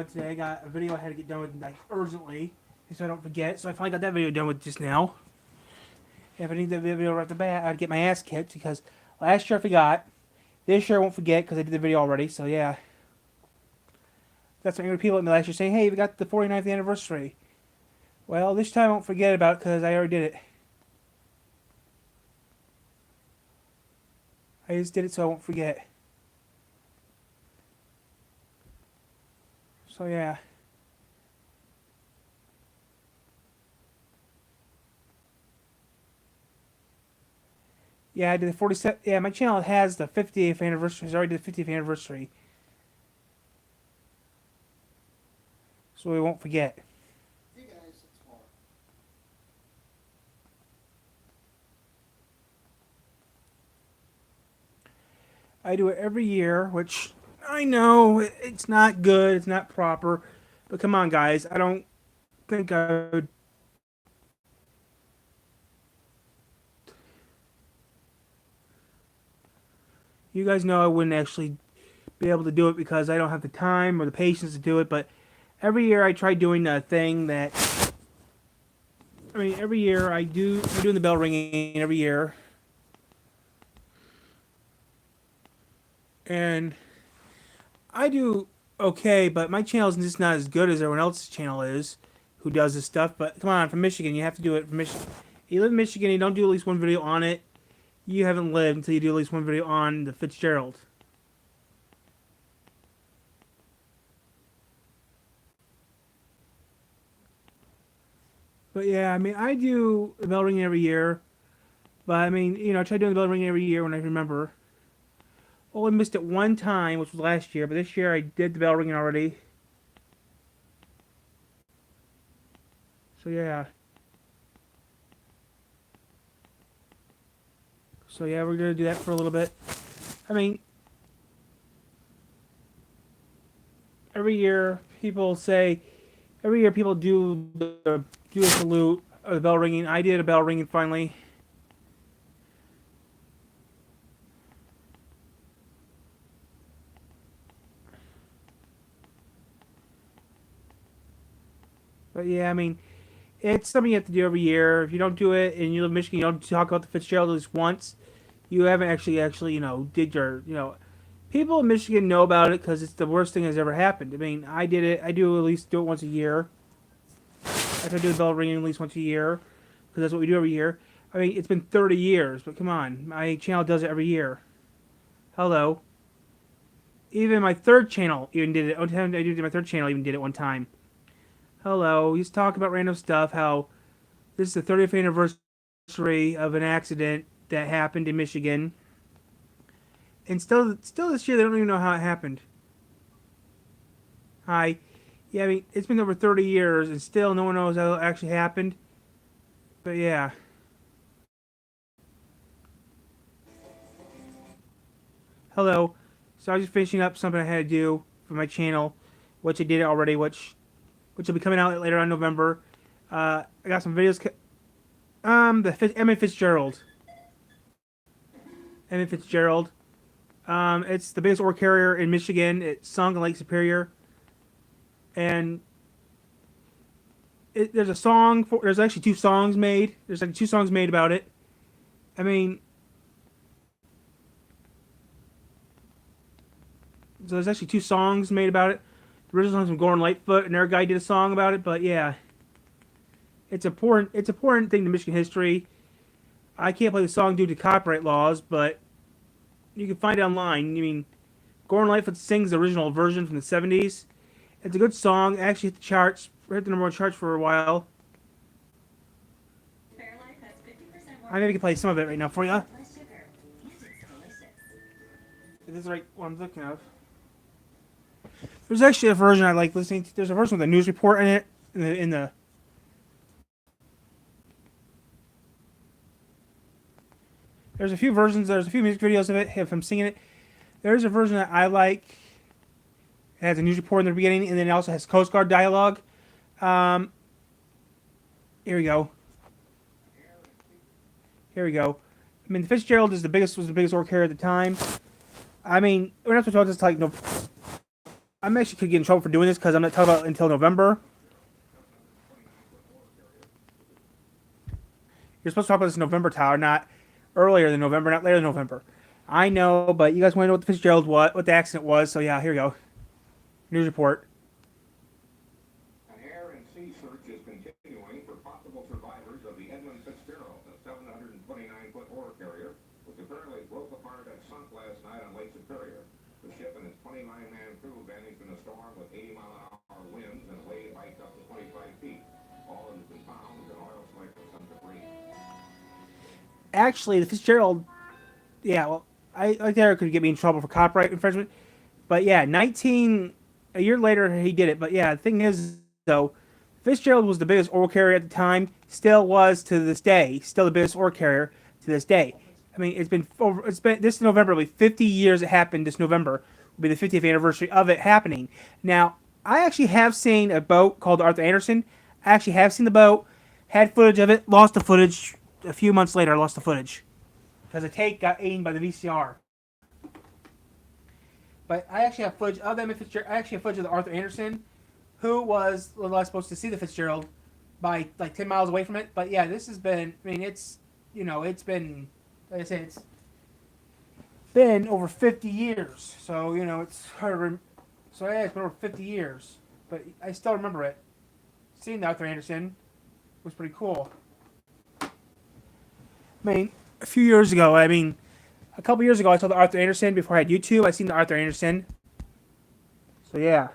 today. I got a video I had to get done with like urgently, so I don't forget. So I finally got that video done with just now. If I need that video right off the bat, I'd get my ass kicked because last year I forgot. This year I won't forget because I did the video already. So yeah, that's what angry people at me last year saying, "Hey, we got the 49th anniversary." Well, this time I won't forget about it because I already did it. I just did it so I won't forget. So yeah. Yeah, I did the 47th. Yeah, my channel has the 50th anniversary. It's already the 50th anniversary. So we won't forget. Hey guys, it's Mark. I do it every year, which I know it's not good, it's not proper, but come on, guys. I don't think I would. You guys know I wouldn't actually be able to do it because I don't have the time or the patience to do it, but every year I try doing a thing that. I mean, every year I'm doing the bell ringing every year. And I do okay, but my channel is just not as good as everyone else's channel is who does this stuff. But come on, from Michigan, you have to do it from Michigan. You live in Michigan, you don't do at least one video on it. You haven't lived until you do at least one video on the Fitzgerald. But yeah, I mean, I do the bell ringing every year. But I mean, I try doing the bell ringing every year when I remember. Only missed it one time, which was last year. But this year I did the bell ringing already. So yeah. So yeah, we're gonna do that for a little bit. I mean, every year people say, every year people do a salute, the bell ringing. I did a bell ringing finally. But yeah, I mean, it's something you have to do every year. If you don't do it and you live in Michigan, you don't talk about the Fitzgerald at least once. You haven't actually, did your, people in Michigan know about it because it's the worst thing that's ever happened. I mean, I did it. I do at least do it once a year. I try to do the bell ringing at least once a year because that's what we do every year. I mean, it's been 30 years, but come on, my channel does it every year. Hello. Even my third channel even did it. Oh, I did my third channel even did it one time. Hello. He's talking about random stuff. How this is the 30th anniversary of an accident that happened in Michigan, and still this year they don't even know how it happened. Hi. Yeah, I mean, it's been over 30 years, and still no one knows how it actually happened. But yeah. Hello. So I was just finishing up something I had to do for my channel, which I did already, which will be coming out later on in November. I got some videos. Edmund Fitzgerald. Edmund Fitzgerald. It's the biggest ore carrier in Michigan. It sunk in Lake Superior, and there's a song. There's actually two songs made. There's like two songs made about it. I mean, so there's actually two songs made about it. The original song's from Gordon Lightfoot, and their guy did a song about it. But yeah, it's important. It's an important thing to Michigan history. I can't play the song due to copyright laws, but you can find it online. I mean, Gordon Lightfoot sings the original version from the 70s. It's a good song. It actually hit the charts, hit the number one charts for a while. I maybe can play some of it right now for you. This is right what I'm looking of. There's actually a version I like listening to. There's a version with a news report in it. There's a few versions. There's a few music videos of it. If I'm singing it, there's a version that I like. It has a news report in the beginning, and then it also has Coast Guard dialogue. Um, here we go. Here we go. I mean, the Fitzgerald was the biggest ore carrier at the time. I mean, we're not supposed to talk this like no. I'm actually could get in trouble for doing this because I'm not talking about until November. You're supposed to talk about this in November, Tyler, not earlier than November, not later than November. I know, but you guys want to know what the Fitzgerald what the accident was, so yeah, here you go. News report. An air and sea search is continuing for possible survivors of the Edmund Fitzgerald, a 729-foot ore carrier, which apparently broke apart and sunk last night on Lake Superior. The ship and its 29-man crew vanished in a storm with 80-mile-an-hour winds and wave heights up to 25 feet. All that has been found is an oil slick with some debris. Actually, the Fitzgerald, yeah, well, I like there could get me in trouble for copyright infringement, but yeah, a year later he did it. But yeah, the thing is though, Fitzgerald was the biggest ore carrier at the time, still was to this day, still the biggest ore carrier to this day. I mean, it's been this November will be 50 years it happened. This November will be the 50th anniversary of it happening. Now, I actually have seen a boat called the Arthur Anderson. I actually have seen the boat, had footage of it, lost the footage a few months later. I lost the footage because the tape got aimed by the VCR. But I actually have footage of them. I actually have footage of the Arthur Anderson, who was supposed to see the Fitzgerald by like 10 miles away from it. But yeah, this has been. I mean, it's been, like I said, it's been over 50 years. So it's hard. So yeah, it's been over 50 years. But I still remember it. Seeing the Arthur Anderson was pretty cool. I mean, a few years ago. A couple years ago, I saw the Arthur Anderson before I had YouTube. I seen the Arthur Anderson. So yeah.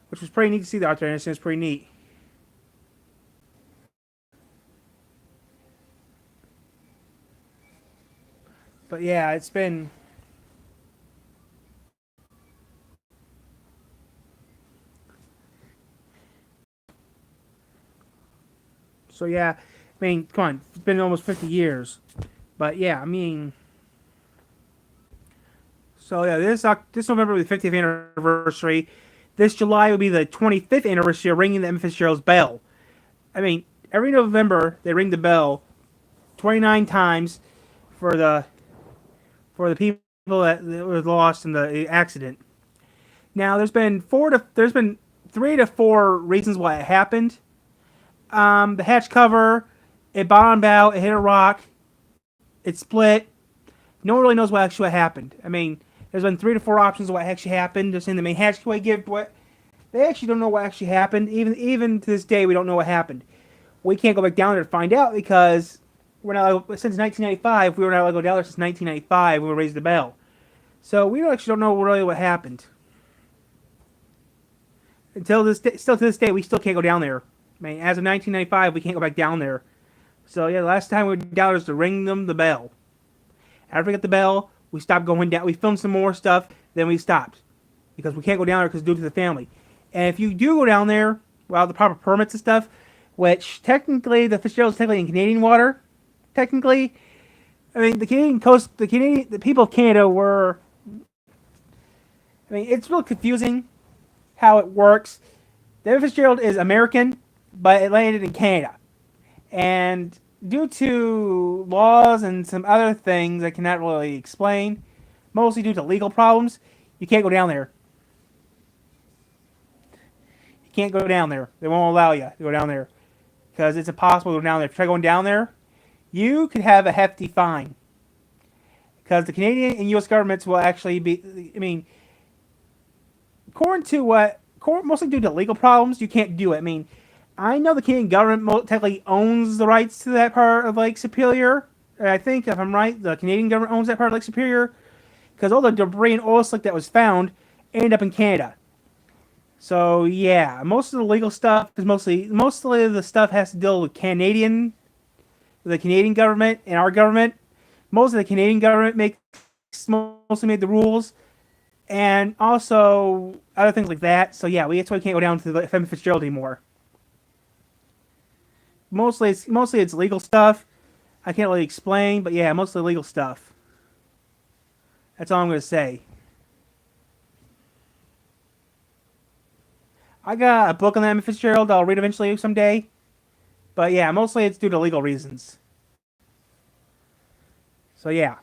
Which was pretty neat to see the Arthur Anderson. It's pretty neat. But yeah, it's been. So yeah, I mean, come on, it's been almost 50 years. But yeah, I mean. So yeah, this November will be the 50th anniversary. This July will be the 25th anniversary of ringing the Edmund Fitzgerald's bell. I mean, every November they ring the bell 29 times for the people that were lost in the accident. Now, there's been 3 to 4 reasons why it happened. The hatch cover, it bottomed out, it hit a rock, it split. No one really knows what actually happened. I mean, there's been 3 to 4 options of what actually happened. They're saying the main hatchway give what they actually don't know what actually happened. Even to this day, we don't know what happened. We can't go back down there to find out because we're not since 1995. We were not allowed to go down there since 1995 when we raised the bell. So we actually don't know really what happened. Still to this day, we still can't go down there. I mean, as of 1995, we can't go back down there. So yeah, the last time we were down there was to ring them the bell. After we got the bell, we stopped going down. We filmed some more stuff, then we stopped because we can't go down there because due to the family. And if you do go down there, well, the proper permits and stuff, which technically the Fitzgerald's technically in Canadian water. Technically, I mean the people of Canada were. I mean, it's real confusing how it works. The Fitzgerald is American, but it landed in Canada, and due to laws and some other things I cannot really explain, mostly due to legal problems, you can't go down there. You can't go down there. They won't allow you to go down there because it's impossible to go down there. If you try going down there, you could have a hefty fine because the Canadian and U.S. governments will actually be. I mean, according to mostly due to legal problems, you can't do it. I mean, I know the Canadian government technically owns the rights to that part of Lake Superior. I think, if I'm right, the Canadian government owns that part of Lake Superior because all the debris and oil slick that was found ended up in Canada. So yeah, most of the legal stuff is mostly the stuff has to deal with the Canadian government and our government. Most of the Canadian government mostly made the rules, and also other things like that. So yeah, that's why we can't go down to the Edmund Fitzgerald anymore. Mostly it's legal stuff. I can't really explain, but yeah, mostly legal stuff. That's all I'm going to say. I got a book on the Edmund Fitzgerald I'll read eventually someday. But yeah, mostly it's due to legal reasons. So yeah.